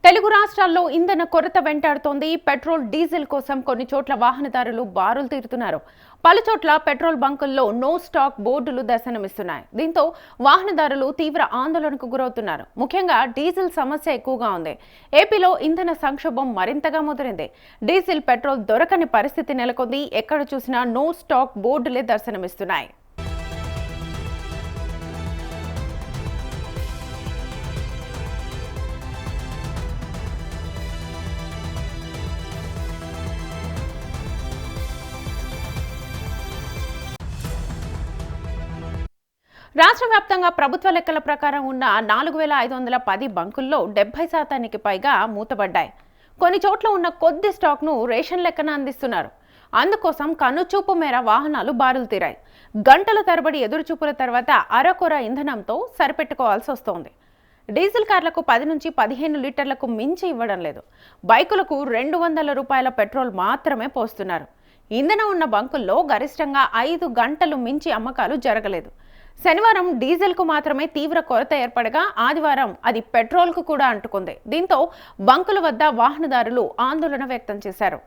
తెలుగు రాష్ట్రాల్లో ఇంధన కొరత వెంటాడుతోంది. పెట్రోల్, డీజిల్ కోసం కొన్ని చోట్ల వాహనదారులు బారులు తీరుతున్నారు. పలుచోట్ల పెట్రోల్ బంకుల్లో నో స్టాక్ బోర్డులు దర్శనమిస్తున్నాయి. దీంతో వాహనదారులు తీవ్ర ఆందోళనకు గురవుతున్నారు. ముఖ్యంగా డీజిల్ సమస్య ఎక్కువగా ఉంది. ఏపీలో ఇంధన సంక్షోభం మరింతగా ముదిరింది. డీజిల్, పెట్రోల్ దొరకని పరిస్థితి నెలకొంది. ఎక్కడ చూసినా నో స్టాక్ బోర్డులే దర్శనమిస్తున్నాయి. రాష్ట్ర వ్యాప్తంగా ప్రభుత్వ లెక్కల ప్రకారం ఉన్న 4,510 బంకుల్లో 70% పైగా మూతబడ్డాయి. కొన్ని చోట్ల ఉన్న కొద్ది స్టాక్ను రేషన్ లెక్కన అందిస్తున్నారు. అందుకోసం కనుచూపు మేర వాహనాలు బారులు తీరాయి. గంటల తరబడి ఎదురుచూపుల తర్వాత అరకొర ఇంధనంతో సరిపెట్టుకోవాల్సి వస్తోంది. డీజిల్ కార్లకు 10 నుంచి 15 లీటర్లకు మించి ఇవ్వడం లేదు. బైకులకు 200 రూపాయల పెట్రోల్ మాత్రమే పోస్తున్నారు. ఇంధనం ఉన్న బంకుల్లో గరిష్టంగా 5 గంటలు మించి అమ్మకాలు జరగలేదు. శనివారం డీజిల్కు మాత్రమే తీవ్ర కొరత ఏర్పడగా ఆదివారం అది పెట్రోల్కు కూడా అంటుకుంది. దీంతో బంకుల వద్ద వాహనదారులు ఆందోళన వ్యక్తం చేశారు.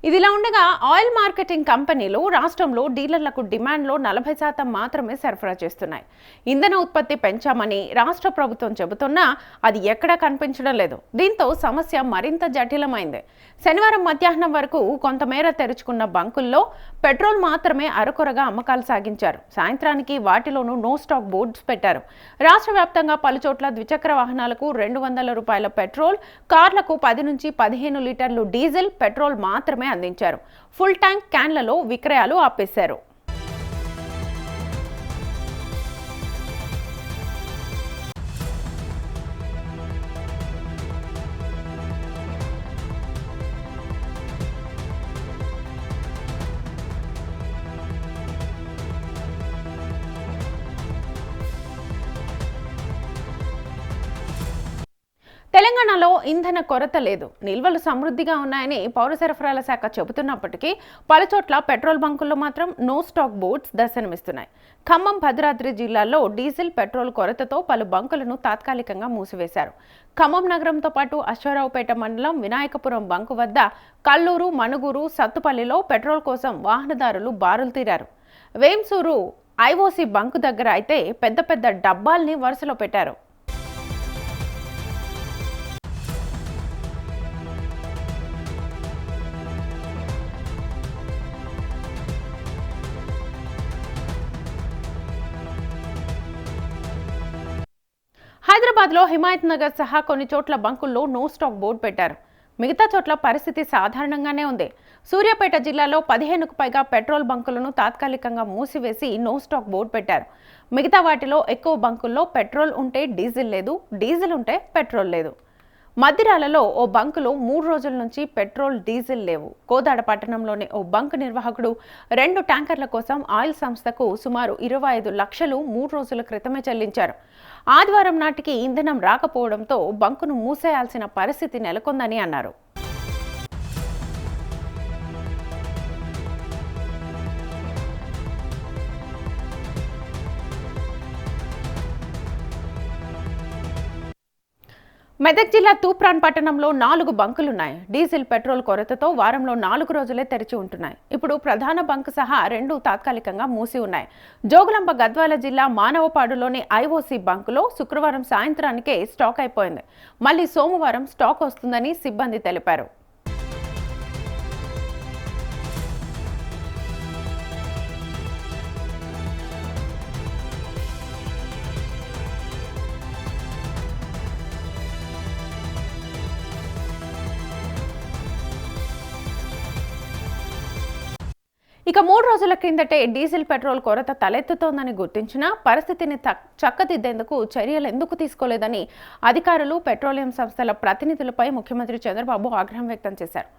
ఇదిలా ఉండగా ఆయిల్ మార్కెటింగ్ కంపెనీలు రాష్ట్రంలో డీలర్లకు డిమాండ్లో 40% మాత్రమే సరఫరా చేస్తున్నాయి. ఇంధన ఉత్పత్తి పెంచామని రాష్ట్ర ప్రభుత్వం చెబుతున్నా అది ఎక్కడా కనిపించడం లేదు. దీంతో సమస్య మరింత జటిలమైంది. శనివారం మధ్యాహ్నం వరకు కొంతమేర తెరుచుకున్న బంకుల్లో పెట్రోల్ మాత్రమే అరకొరగా అమ్మకాలు సాగించారు. సాయంత్రానికి వాటిలోనూ నో స్టాక్ బోర్డ్స్ పెట్టారు. రాష్ట్ర వ్యాప్తంగా పలుచోట్ల ద్విచక్ర వాహనాలకు 200 రూపాయల పెట్రోల్, కార్లకు 10 నుంచి 15 లీటర్లు డీజిల్, పెట్రోల్ మాత్రమే అందించారు. ఫుల్ ట్యాంక్ క్యాన్లలో విక్రయాలు ఆపేశారు. తెలంగాణలో ఇంధన కొరత లేదు, నిల్వలు సమృద్ధిగా ఉన్నాయని పౌర సరఫరాల శాఖ చెబుతున్నప్పటికీ పలుచోట్ల పెట్రోల్ బంకుల్లో మాత్రం నో స్టాక్ బోర్డ్స్ దర్శనమిస్తున్నాయి. ఖమ్మం, భద్రాద్రి జిల్లాల్లో డీజిల్, పెట్రోల్ కొరతతో పలు బంకులను తాత్కాలికంగా మూసివేశారు. ఖమ్మం నగరంతో పాటు అశ్వారావుపేట మండలం వినాయకపురం బంకు వద్ద, కల్లూరు, మనుగురు, సత్తుపల్లిలో పెట్రోల్ కోసం వాహనదారులు బారులు తీరారు. వేంసూరు ఐఓసీ బంకు దగ్గర అయితే పెద్ద పెద్ద డబ్బాల్ని వరుసలో పెట్టారు. హైదరాబాద్లో హిమాయత్ నగర్ సహా కొన్ని చోట్ల బంకుల్లో నో స్టాక్ బోర్డు పెట్టారు. మిగతా చోట్ల పరిస్థితి సాధారణంగానే ఉంది. సూర్యాపేట జిల్లాలో 15కు పైగా పెట్రోల్ బంకులను తాత్కాలికంగా మూసివేసి నో స్టాక్ బోర్డు పెట్టారు. మిగతా వాటిలో ఎక్కువ బంకుల్లో పెట్రోల్ ఉంటే డీజిల్ లేదు, డీజిల్ ఉంటే పెట్రోల్ లేదు. మద్దిరాలలో ఓ బంకులో 3 రోజుల నుంచి పెట్రోల్, డీజిల్ లేవు. కోదాడ పట్టణంలోని ఓ బంకు నిర్వాహకుడు 2 ట్యాంకర్ల కోసం ఆయిల్ సంస్థకు సుమారు 25 లక్షలు 3 రోజుల క్రితమే చెల్లించారు. ఆదివారం నాటికి ఇంధనం రాకపోవడంతో బంకును మూసేయాల్సిన పరిస్థితి నెలకొందని అన్నారు. మెదక్ జిల్లా తూప్రాన్ పట్టణంలో 4 బంకులున్నాయి. డీజిల్, పెట్రోల్ కొరతతో వారంలో 4 రోజులే తెరిచి ఉంటున్నాయి. ఇప్పుడు ప్రధాన బంకు సహా 2 తాత్కాలికంగా మూసి ఉన్నాయి. జోగులాంబ గద్వాల జిల్లా మానవపాడులోని ఐఓసీ బంకులో శుక్రవారం సాయంత్రానికే స్టాక్ అయిపోయింది. మళ్లీ సోమవారం స్టాక్ వస్తుందని సిబ్బంది తెలిపారు. ఇక 3 రోజుల క్రిందటే డీజిల్, పెట్రోల్ కొరత తలెత్తుతోందని గుర్తించినా పరిస్థితిని చక్కదిద్దేందుకు చర్యలు ఎందుకు తీసుకోలేదని అధికారులు, పెట్రోలియం సంస్థల ప్రతినిధులపై ముఖ్యమంత్రి చంద్రబాబు ఆగ్రహం వ్యక్తం చేశారు.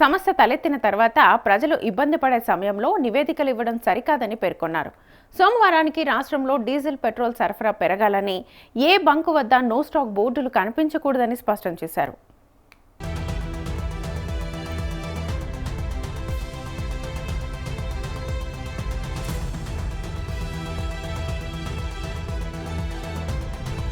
సమస్య తలెత్తిన తర్వాత ప్రజలు ఇబ్బంది పడే సమయంలో నివేదికలు ఇవ్వడం సరికాదని పేర్కొన్నారు. సోమవారానికి రాష్ట్రంలో డీజిల్, పెట్రోల్ సరఫరా పెరగాలని, ఏ బంకు వద్ద నో స్టాక్ బోర్డులు కనిపించకూడదని స్పష్టం చేశారు.